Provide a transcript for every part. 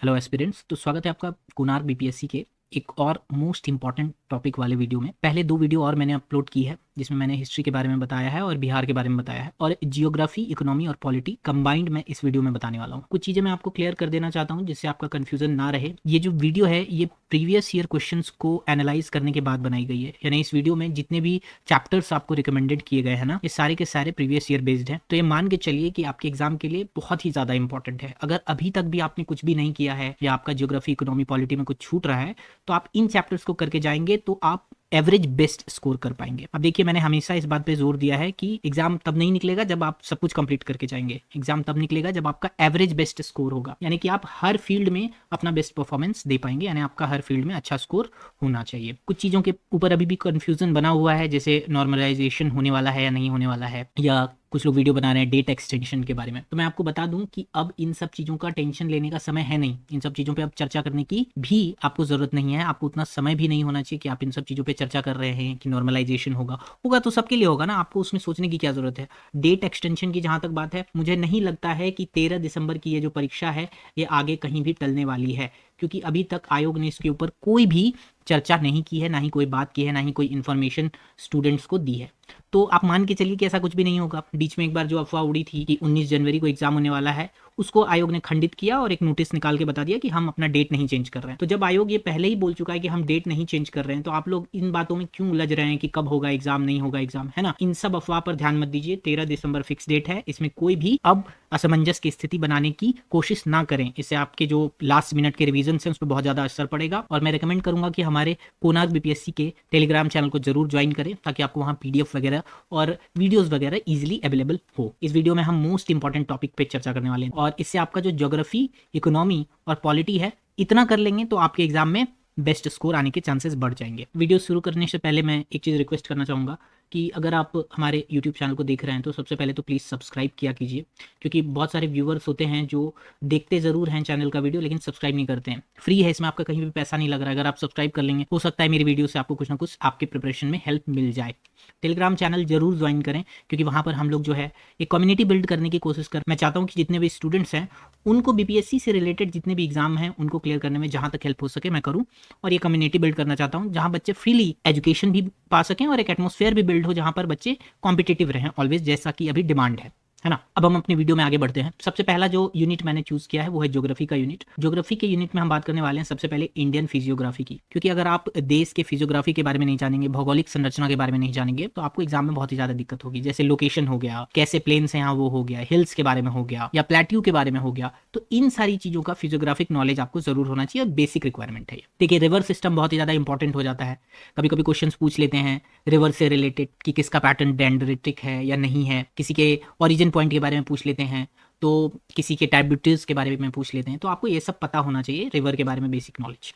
Hello aspirants. तो स्वागत है आपका कोणार्क बीपीएससी के एक और मोस्ट इंपॉर्टेंट टॉपिक वाले वीडियो में। पहले दो वीडियो और मैंने अपलोड की है जिसमें मैंने हिस्ट्री के बारे में बताया है और बिहार के बारे में बताया है, और जियोग्राफी, इकोनॉमी और पॉलिटी कंबाइंड मैं इस वीडियो में बताने वाला हूँ। कुछ चीज़ें मैं आपको क्लियर कर देना चाहता हूँ जिससे आपका कन्फ्यूजन ना रहे। ये जो वीडियो है ये प्रीवियस ईयर क्वेश्चंस को एनालाइज करने के बाद बनाई गई है, यानी इस वीडियो में जितने भी चैप्टर्स आपको रिकमेंडेड किए गए हैं ना, ये सारे के सारे प्रीवियस ईयर बेस्ड हैं। तो ये मान के चलिए कि आपके एग्जाम के लिए बहुत ही ज़्यादा इंपॉर्टेंट है। अगर अभी तक भी आपने कुछ भी नहीं किया है या आपका जियोग्राफी, इकोनॉमी, पॉलिटी में कुछ छूट रहा है, तो आप इन चैप्टर्स को करके जाएंगे तो आप एवरेज बेस्ट स्कोर कर पाएंगे। अब देखिए, मैंने हमेशा इस बात पे जोर दिया है कि एग्जाम तब नहीं निकलेगा जब आप सब कुछ कंप्लीट करके जाएंगे। एग्जाम तब निकलेगा जब आपका एवरेज बेस्ट स्कोर होगा, यानी कि आप हर फील्ड में अपना बेस्ट परफॉर्मेंस दे पाएंगे, यानी आपका हर फील्ड में अच्छा स्कोर होना चाहिए। कुछ चीज़ों के ऊपर अभी भी कंफ्यूजन बना हुआ है, जैसे नॉर्मलाइजेशन होने वाला है या नहीं होने वाला है, या कुछ लोग वीडियो बना रहे हैं डेट एक्सटेंशन के बारे में। तो मैं आपको बता दूं कि अब इन सब चीज़ों का टेंशन लेने का समय है नहीं। इन सब चीज़ों पे अब चर्चा करने की भी आपको ज़रूरत नहीं है। आपको उतना समय भी नहीं होना चाहिए कि आप इन सब चीज़ों पे चर्चा कर रहे हैं कि नॉर्मलाइजेशन होगा तो सबके लिए होगा ना, आपको उसमें सोचने की क्या ज़रूरत है। डेट एक्सटेंशन की जहाँ तक बात है, मुझे नहीं लगता है कि 13 दिसंबर की ये जो परीक्षा है ये आगे कहीं भी टलने वाली है, क्योंकि अभी तक आयोग ने इसके ऊपर कोई भी चर्चा नहीं की है, ना ही कोई बात की है, ना ही कोई इन्फॉर्मेशन स्टूडेंट्स को दी है। तो आप मान के चलिए कि ऐसा कुछ भी नहीं होगा। बीच में एक बार जो अफवाह उड़ी थी कि 19 जनवरी को एग्जाम होने वाला है, उसको आयोग ने खंडित किया और एक नोटिस निकाल के बता दिया कि हम अपना डेट नहीं चेंज कर रहे हैं। तो जब आयोग ये पहले ही बोल चुका है कि हम डेट नहीं चेंज कर रहे हैं, तो आप लोग इन बातों में क्यों उलझ रहे हैं कि कब होगा एग्जाम, नहीं होगा एग्जाम, है ना। इन सब अफवाह पर ध्यान मत दीजिए। 13 दिसंबर फिक्स डेट है, इसमें कोई भी अब असमंजस की स्थिति बनाने की कोशिश ना करें। इससे आपके जो लास्ट मिनट के रिवीजन हैं उस पर बहुत ज्यादा असर पड़ेगा। और मैं रिकमेंड करूंगा कि हमारे कोणार्क बीपीएससी के टेलीग्राम चैनल को जरूर ज्वाइन करें, ताकि आपको वहाँ पीडीएफ वगैरह और वीडियोस वगैरह इजीली अवेलेबल हो। इस वीडियो में हम मोस्ट इंपॉर्टेंट टॉपिक पे चर्चा करने वाले हैं, और इससे आपका जो ज्योग्राफी, इकोनॉमी और पॉलिटी है, इतना कर लेंगे तो आपके एग्जाम में बेस्ट स्कोर आने के चांसेस बढ़ जाएंगे। वीडियो शुरू करने से पहले मैं एक चीज़ रिक्वेस्ट करना चाहूँगा कि अगर आप हमारे यूट्यूब चैनल को देख रहे हैं तो सबसे पहले तो प्लीज़ सब्सक्राइब किया कीजिए, क्योंकि बहुत सारे व्यूअर्स होते हैं जो देखते ज़रूर हैं चैनल का वीडियो लेकिन सब्सक्राइब नहीं करते हैं। फ्री है, इसमें आपका कहीं भी पैसा नहीं लग रहा है। अगर आप सब्सक्राइब कर लेंगे, हो सकता है मेरी वीडियो से आपको कुछ ना कुछ आपके प्रिपरेशन में हेल्प मिल जाए। टेलीग्राम चैनल जरूर ज्वाइन करें, क्योंकि वहाँ पर हम लोग जो है एक कम्युनिटी बिल्ड करने की कोशिश कर। मैं चाहता हूँ कि जितने भी स्टूडेंट्स हैं उनको बीपीएससी से रिलेटेड जितने भी एग्जाम हैं उनको क्लियर करने में जहाँ तक हेल्प हो सके मैं करूँ, और ये कम्युनिटी बिल्ड करना चाहता हूँ जहाँ बच्चे फ्रीली एजुकेशन भी पा सकें और एक एटमॉस्फेयर भी बिल्ड हो जहाँ पर बच्चे कॉम्पिटिटिव रहें ऑलवेज, जैसा कि अभी डिमांड है ना। अब हम अपनी वीडियो में आगे बढ़ते हैं। सबसे पहला जो यूनिट मैंने चूज किया है वो है ज्योग्राफी का यूनिट। ज्योग्राफी के यूनिट में हम बात करने वाले हैं सबसे पहले इंडियन फिजियोग्राफी की, क्योंकि अगर आप देश के फिजियोग्राफी के बारे में नहीं जानेंगे, भौगोलिक संरचना के बारे में नहीं जानेंगे, तो आपको एग्जाम में बहुत ही ज्यादा दिक्कत होगी। जैसे लोकेशन हो गया, कैसे प्लेन्स हैं यहाँ वो हो गया, हिल्स के बारे में हो गया, या प्लेट्यू के बारे में हो गया। तो इन सारी चीजों का फिजियोग्राफिक नॉलेज आपको जरूर होना चाहिए और बेसिक रिक्वायरमेंट है। देखिए, रिवर सिस्टम बहुत ही ज्यादा इंपॉर्टेंट हो जाता है। कभी कभी क्वेश्चन पूछ लेते हैं रिवर से रिलेटेड कि किसका पैटर्न डेंड्रिटिक है या नहीं है, किसी के ओरिजिन पॉइंट के बारे में पूछ लेते हैं, तो किसी के ट्राइब्यूटल्स के बारे में पूछ लेते हैं। तो आपको ये सब पता होना चाहिए, रिवर के बारे में बेसिक नॉलेज।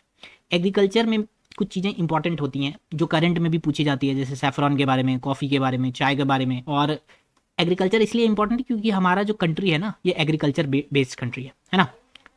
एग्रीकल्चर में कुछ चीज़ें इंपॉर्टेंट होती हैं जो करंट में भी पूछी जाती है, जैसे सैफरॉन के बारे में, कॉफ़ी के बारे में, चाय के बारे में। और एग्रीकल्चर इसलिए इंपॉर्टेंट है क्योंकि हमारा जो कंट्री है ना, ये एग्रीकल्चर बेस्ड कंट्री है ना।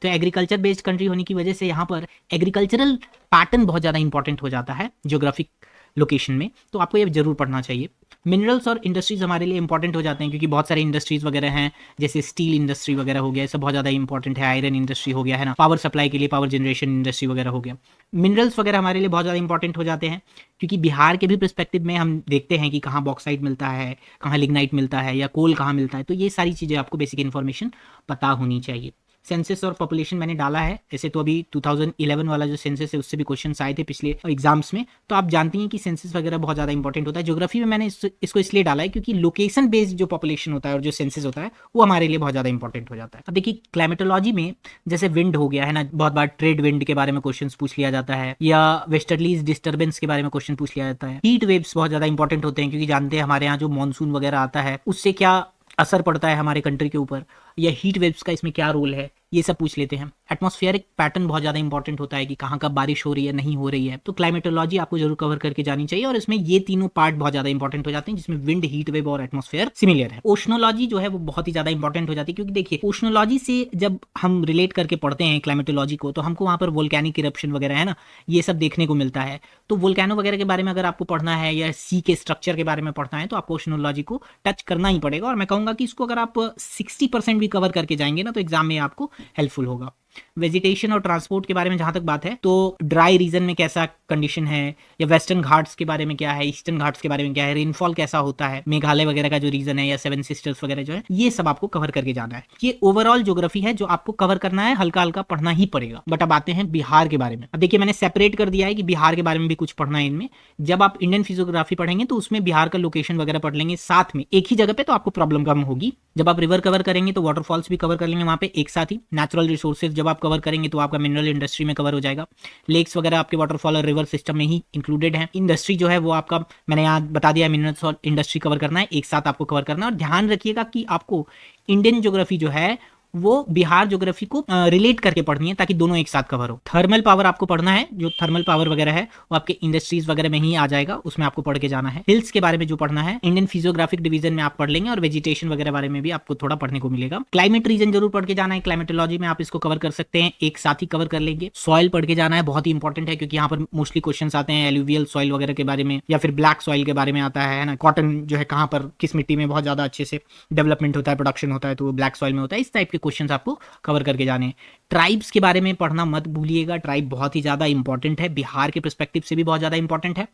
तो एग्रीकल्चर बेस्ड कंट्री होने की वजह से यहाँ पर एग्रीकल्चरल पैटर्न बहुत ज़्यादा इंपॉर्टेंट हो जाता है ज्योग्राफिक लोकेशन में, तो आपको ये जरूर पढ़ना चाहिए। मिनरल्स और इंडस्ट्रीज हमारे लिए इंपॉर्टेंट हो जाते हैं, क्योंकि बहुत सारे इंडस्ट्रीज वगैरह हैं, जैसे स्टील इंडस्ट्री वगैरह हो गया, ये सब बहुत ज़्यादा इंपॉर्टेंट है। आयरन इंडस्ट्री हो गया, है ना। पावर सप्लाई के लिए पावर जनरेशन इंडस्ट्री वगैरह हो गया। मिनरल्स वगैरह हमारे लिए बहुत ज़्यादा इंपॉर्टेंट हो जाते हैं, क्योंकि बिहार के भी पर्सपेक्टिव में हम देखते हैं कि कहाँ बॉक्साइट मिलता है, कहाँ लिग्नाइट मिलता है, या कोल कहाँ मिलता है। तो ये सारी चीज़ें आपको बेसिक इन्फॉर्मेशन पता होनी चाहिए। सेंसस और पॉपुलेशन मैंने डाला है, ऐसे तो अभी 2011 वाला जो सेंसस है उससे भी क्वेश्चन आए थे पिछले एग्जाम्स में, तो आप जानती हैं कि सेंसस वगैरह बहुत ज़्यादा इंपॉर्टेंट होता है। ज्योग्राफी में मैंने इसको इसलिए डाला है क्योंकि लोकेशन बेस्ड जो पॉपुलेशन होता है और जो सेंसस होता है वो हमारे लिए बहुत ज़्यादा इंपॉर्टेंट हो जाता है। अब देखिए, क्लाइमेटोलॉजी में जैसे विंड हो गया, है ना, बहुत बार ट्रेड विंड के बारे में क्वेश्चन पूछ लिया जाता है, या वेस्टर्लीज डिस्टर्बेंस के बारे में क्वेश्चन पूछ लिया जाता है। हीट वेव्स बहुत ज़्यादा इंपॉर्टेंट होते हैं, क्योंकि जानते हैं हमारे यहाँ जो मानसून वगैरह आता है उससे क्या असर पड़ता है हमारे कंट्री के ऊपर, या हीट वेव्स का इसमें क्या रोल है, ये सब पूछ लेते हैं। एटमॉस्फेरिक पैटर्न बहुत ज़्यादा इंपॉर्टेंट होता है कि कहाँ कब बारिश हो रही है, नहीं हो रही है। तो क्लाइमेटोलॉजी आपको जरूर कवर करके जानी चाहिए, और इसमें ये तीनों पार्ट बहुत ज़्यादा इंपॉर्टेंट हो जाते हैं, जिसमें विंड, हीट वेव और एटमॉस्फेयर सिमिलर है। ओशनोलॉजी जो है वो बहुत ही ज़्यादा इंपॉर्टेंट हो जाती है, क्योंकि देखिए, ओशनोलॉजी से जब हम रिलेट करके पढ़ते हैं क्लाइमेटोलॉजी को, तो हमको वहाँ पर वोल्केनिक इरप्शन वगैरह, है ना, ये सब देखने को मिलता है। तो वोल्केनो वगैरह के बारे में अगर आपको पढ़ना है, या सी के स्ट्रक्चर के बारे में पढ़ना है, तो आपको ओशनोलॉजी को टच करना ही पड़ेगा। और मैं कहूँगा कि इसको अगर आप 60% भी कवर करके जाएंगे ना, तो एग्जाम में आपको हेल्पफुल होगा। वेजिटेशन और ट्रांसपोर्ट के बारे में जहाँ तक बात है तो ड्राई रीजन में कैसा कंडीशन है, या वेस्टर्न घाट्स के बारे में क्या है, ईस्टर्न घाट्स के बारे में क्या है, रेनफॉल कैसा होता है, मेघालय वगैरह का जो रीजन है या सेवन सिस्टर्स वगैरह जो है, ये सब आपको कवर करके जाना है। ये ओवरऑल ज्योग्राफी है जो आपको कवर करना है, हल्का हल्का पढ़ना ही पड़ेगा। बट अब आते हैं बिहार के बारे में। अब देखिए मैंने सेपरेट कर दिया है कि बिहार के बारे में भी कुछ पढ़ना है इनमें। जब आप इंडियन फिजियोग्राफी पढ़ेंगे तो उसमें बिहार का लोकेशन वगैरह पढ़ लेंगे साथ में एक ही जगह पे, तो आपको प्रॉब्लम कम होगी। जब आप रिवर कवर करेंगे तो वाटरफॉल्स भी कवर कर लेंगे वहाँ पे एक साथ ही। नेचुरल रिसोर्सेज जब आप कवर करेंगे तो आपका मिनरल इंडस्ट्री में कवर हो जाएगा। लेक्स वगैरह आपके वाटरफॉल और रिवर सिस्टम में ही इंक्लूडेड है। इंडस्ट्री जो है वो आपका मैंने यहाँ बता दिया, मिनरल्स और इंडस्ट्री कवर करना है, एक साथ आपको कवर करना है। और ध्यान रखिएगा कि आपको इंडियन ज्योग्राफी जो है वो बिहार ज्योग्राफी को रिलेट करके पढ़नी है ताकि दोनों एक साथ कवर हो। थर्मल पावर आपको पढ़ना है, जो थर्मल पावर वगैरह है वो आपके इंडस्ट्रीज वगैरह में ही आ जाएगा, उसमें आपको पढ़ के जाना है। हिल्स के बारे में जो पढ़ना है इंडियन फिजियोग्राफिक डिवीजन में आप पढ़ लेंगे, और वेजिटेशन वगैरह बारे में भी आपको थोड़ा पढ़ने को मिलेगा। क्लाइमेट रीजन जरूर पढ़ के जाना है, क्लाइमेटोलॉजी में आप इसको कवर कर सकते हैं, एक साथ ही कवर कर लेंगे। सॉइल पढ़ के जाना है, बहुत ही इंपॉर्टेंट है क्योंकि यहाँ पर मोस्टली क्वेश्चन आते हैं एलुवियल सॉइल वगैरह के बारे में, या फिर ब्लैक सॉइल के बारे में आता है ना। कॉटन जो है कहाँ पर किस मिट्टी में बहुत ज्यादा अच्छे से डेवलपमेंट होता है, प्रोडक्शन होता है, तो वो ब्लैक सॉइल में होता है। इस टाइप के क्वेश्चन आपको कवर करके जाने हैं। ट्राइब्स के बारे में पढ़ना मत भूलिएगा, ट्राइब बहुत ही ज़्यादा इंपॉर्टेंट है, बिहार के पर्सपेक्टिव से भी बहुत ज़्यादा इंपॉर्टेंट है।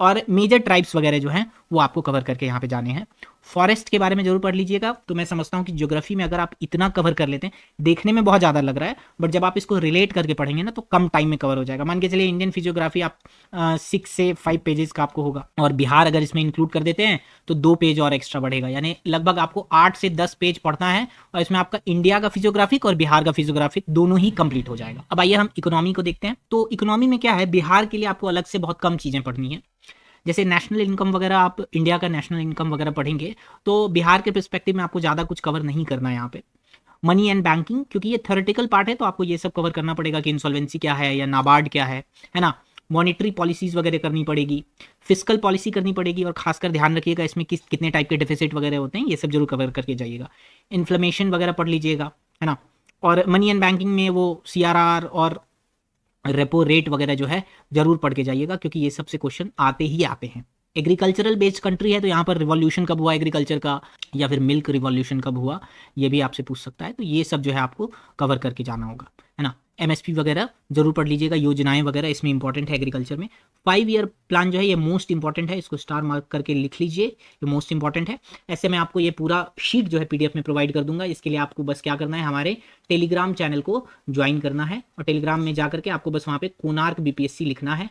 और मेजर ट्राइब्स वगैरह जो हैं वो आपको कवर करके यहाँ पे जाने हैं। फॉरेस्ट के बारे में जरूर पढ़ लीजिएगा। तो मैं समझता हूँ कि ज्योग्राफी में अगर आप इतना कवर कर लेते हैं, देखने में बहुत ज़्यादा लग रहा है, बट जब आप इसको रिलेट करके पढ़ेंगे ना तो कम टाइम में कवर हो जाएगा। मान के चलिए इंडियन फिजियोग्राफी आप 6 से 5 पेजेस का आपको होगा, और बिहार अगर इसमें इंक्लूड कर देते हैं तो 2 पेज और एक्स्ट्रा बढ़ेगा, यानी लगभग आपको 8 से 10 पेज पढ़ना है, और इसमें आपका इंडिया का फिजियोग्राफिक और बिहार का फिजियोग्राफिक दोनों ही कंप्लीट हो जाएगा। अब आइए हम इकोनॉमी को देखते हैं। तो इकोनॉमी में क्या है, बिहार के लिए आपको अलग से बहुत कम चीज़ें पढ़नी है। जैसे नेशनल इनकम वगैरह, आप इंडिया का नेशनल इनकम वगैरह पढ़ेंगे तो बिहार के पर्सपेक्टिव में आपको ज़्यादा कुछ कवर नहीं करना है यहाँ पे। मनी एंड बैंकिंग, क्योंकि ये थ्योरेटिकल पार्ट है तो आपको ये सब कवर करना पड़ेगा कि इंसॉल्वेंसी क्या है या नाबार्ड क्या है ना। मॉनेटरी पॉलिसीज वगैरह करनी पड़ेगी, फिजिकल पॉलिसी करनी पड़ेगी, और खासकर ध्यान रखिएगा इसमें कितने टाइप के डेफिसिट वगैरह होते हैं, ये सब जरूर कवर करके जाइएगा। इन्फ्लेमेशन वगैरह पढ़ लीजिएगा, है ना। और मनी एंड बैंकिंग में वो CRR और रेपो रेट वगैरह जो है जरूर पढ़ के जाइएगा, क्योंकि ये सबसे क्वेश्चन आते ही आते हैं। एग्रीकल्चरल बेस्ड कंट्री है तो यहाँ पर रिवॉल्यूशन कब हुआ एग्रीकल्चर का, या फिर मिल्क रिवॉल्यूशन कब हुआ, ये भी आपसे पूछ सकता है। तो ये सब जो है आपको कवर करके जाना होगा, है ना। MSP वगैरह जरूर पढ़ लीजिएगा, योजनाएं वगैरह इसमें इंपॉर्टेंट है एग्रीकल्चर में। 5 ईयर प्लान जो है ये मोस्ट इंपॉर्टेंट है, इसको स्टार मार्क करके लिख लीजिए, ये मोस्ट इंपॉर्टेंट है। ऐसे मैं आपको ये पूरा शीट जो है PDF में प्रोवाइड कर दूंगा। इसके लिए आपको बस क्या करना है, हमारे टेलीग्राम चैनल को ज्वाइन करना है, और टेलीग्राम में जाकर के आपको बस वहाँ पे कोणार्क BPSC लिखना है,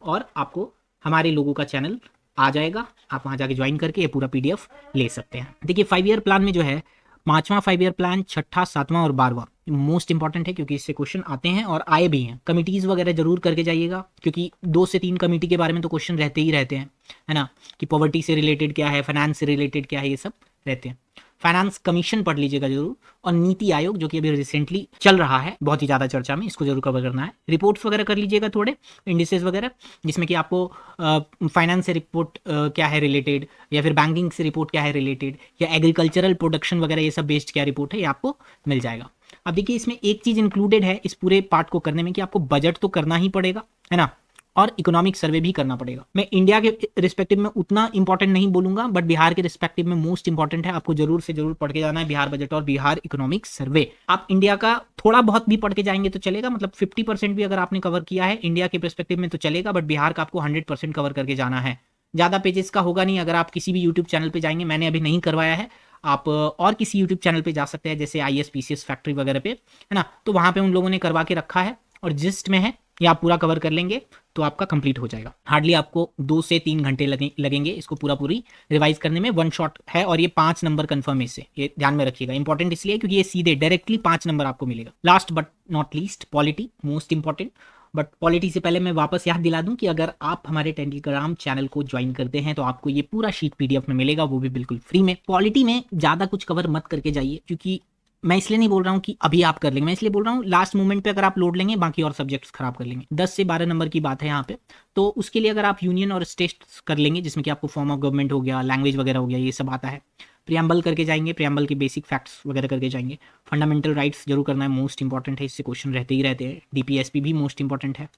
और आपको हमारे लोगों का चैनल आ जाएगा। आप वहाँ जाके ज्वाइन करके ये पूरा PDF ले सकते हैं। देखिए 5 ईयर प्लान में जो है 5वां 5 ईयर प्लान, 6ठा, 7वां और 12वां मोस्ट इंपॉर्टेंट है, क्योंकि इससे क्वेश्चन आते हैं और आए भी हैं। कमिटीज़ वगैरह जरूर करके जाइएगा, क्योंकि 2 से 3 कमिटी के बारे में तो क्वेश्चन रहते ही रहते हैं, है ना, कि पॉवर्टी से रिलेटेड क्या है, फाइनेंस से रिलेटेड क्या है, ये सब रहते हैं। फाइनेंस कमीशन पढ़ लीजिएगा जरूर, और नीति आयोग जो कि अभी रिसेंटली चल रहा है, बहुत ही ज़्यादा चर्चा में, इसको जरूर कवर करना है। रिपोर्ट्स वगैरह कर लीजिएगा थोड़े, इंडिसेस वगैरह, जिसमें कि आपको फाइनेंस से रिपोर्ट क्या है रिलेटेड, या फिर बैंकिंग से रिपोर्ट क्या है रिलेटेड, या एग्रीकल्चरल प्रोडक्शन वगैरह ये सब बेस्ड क्या रिपोर्ट है, ये आपको मिल जाएगा। अब देखिए इसमें एक चीज़ इंक्लूडेड है इस पूरे पार्ट को करने में, कि आपको बजट तो करना ही पड़ेगा, है ना, और इकोनॉमिक सर्वे भी करना पड़ेगा। मैं इंडिया के रिस्पेक्टिव में उतना इंपॉर्टेंट नहीं बोलूंगा, बट बिहार के रिस्पेक्टिव में मोस्ट इंपॉर्टेंट है, आपको जरूर से जरूर पढ़ के जाना है बिहार बजट और बिहार इकोनॉमिक सर्वे। आप इंडिया का थोड़ा बहुत भी पढ़ के जाएंगे तो चलेगा, मतलब 50% भी अगर आपने कवर किया है इंडिया के परस्पेक्टिव में तो चलेगा, बट बिहार का आपको 100% कवर करके जाना है। ज़्यादा पेजेस का होगा नहीं। अगर आप किसी भी यूट्यूब चैनल पर जाएंगे, मैंने अभी नहीं करवाया है, आप और किसी यूट्यूब चैनल पे जा सकते हैं, जैसे IAS PCS फैक्ट्री वगैरह पे, है ना, तो वहाँ पे उन लोगों ने करवा के रखा है, और जिस्ट में है, ये आप पूरा कवर कर लेंगे तो आपका कंप्लीट हो जाएगा। हार्डली आपको 2 से 3 घंटे लगेंगे इसको पूरी रिवाइज करने में। 1 शॉट है, और ये 5 नंबर कन्फर्म है, इससे ये ध्यान में रखिएगा। इंपॉर्टेंट इसलिए क्योंकि ये सीधे डायरेक्टली 5 नंबर आपको मिलेगा। Last but not least, polity most important. But polity से पहले मैं वापस याद दिला दूं कि अगर आप हमारे टेलीग्राम चैनल को ज्वाइन करते हैं तो आपको ये पूरा शीट PDF में मिलेगा, वो भी बिल्कुल फ्री में। पॉलिटी में ज़्यादा कुछ कवर मत करके जाइए, क्योंकि मैं इसलिए नहीं बोल रहा हूँ कि अभी आप कर लेंगे, मैं इसलिए बोल रहा हूँ लास्ट मोमेंट पे अगर आप लोड लेंगे बाकी और सब्जेक्ट्स खराब कर लेंगे। 10 से 12 नंबर की बात है यहाँ पे, तो उसके लिए अगर आप यूनियन और स्टेट कर लेंगे, जिसमें कि आपको फॉर्म ऑफ गवर्नमेंट हो गया, लैंग्वेज वगैरह हो गया, ये सब आता है। प्रियम्बल करके जाएंगे, प्रियम्बल के बेसिक फैक्ट्स वगैरह करके जाएंगे। फंडामेंटल राइट्स जरूर करना है, मोस्ट इंपॉर्टेंट है, इससे क्वेश्चन रहते ही रहते हैं। DPSP भी मोस्ट इंपॉर्टेंट है,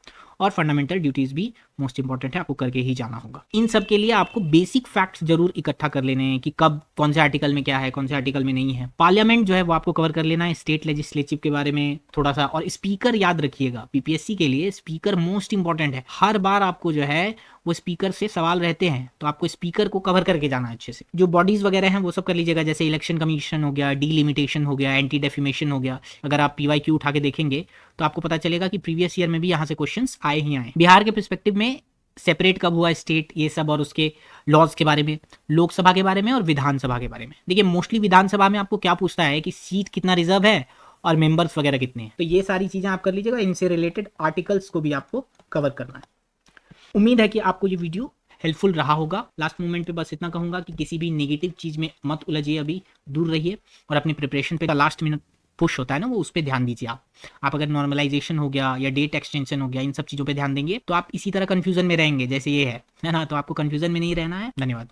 और फंडामेंटल ड्यूटीज़ भी मोस्ट इंपॉर्टेंट है, आपको करके ही जाना होगा। इन सब के लिए आपको बेसिक फैक्ट्स जरूर इकट्ठा कर लेने हैं कि कब कौन से आर्टिकल में क्या है, कौन से आर्टिकल में नहीं है। पार्लियामेंट जो है वो आपको कवर कर लेना है, स्टेट लेजिस्लेटिव के बारे में थोड़ा सा, और स्पीकर याद रखिएगा, पीपीएससी के लिए स्पीकर मोस्ट इंपॉर्टेंट है। हर बार आपको जो है वो स्पीकर से सवाल रहते हैं, तो आपको स्पीकर को कवर करके जाना है अच्छे से। जो बॉडीज वगैरह हैं वो सब कर लीजिएगा, जैसे इलेक्शन कमीशन हो गया, डीलिमिटेशन हो गया, एंटी डेफिमेशन हो गया। अगर आप पीवाईक्यू उठा के देखेंगे तो आपको पता चलेगा कि प्रीवियस ईयर में भी यहाँ से क्वेश्चंस आए ही आए। बिहार के पर्सपेक्टिव में सेपरेट कब हुआ स्टेट, ये सब, और उसके लॉज के बारे में, लोकसभा के बारे में और विधानसभा के बारे में। देखिए मोस्टली विधानसभा में आपको क्या पूछता है कि सीट कितना रिजर्व है और मेंबर्स वगैरह कितने हैं, तो ये सारी चीजें आप कर लीजिएगा। इनसे रिलेटेड आर्टिकल्स को भी आपको कवर करना है। उम्मीद है कि आपको ये वीडियो हेल्पफुल रहा होगा। लास्ट मोमेंट पे बस इतना कहूंगा कि किसी भी नेगेटिव चीज में मत उलझिए, अभी दूर रहिए, और अपने प्रिपरेशन पे लास्ट मिनट पुश होता है ना, वो उस पर ध्यान दीजिए। आप अगर नॉर्मलाइजेशन हो गया या डेट एक्सटेंशन हो गया, इन सब चीज़ों पे ध्यान देंगे तो आप इसी तरह कंफ्यूजन में रहेंगे जैसे ये है ना, तो आपको कंफ्यूजन में नहीं रहना है। धन्यवाद।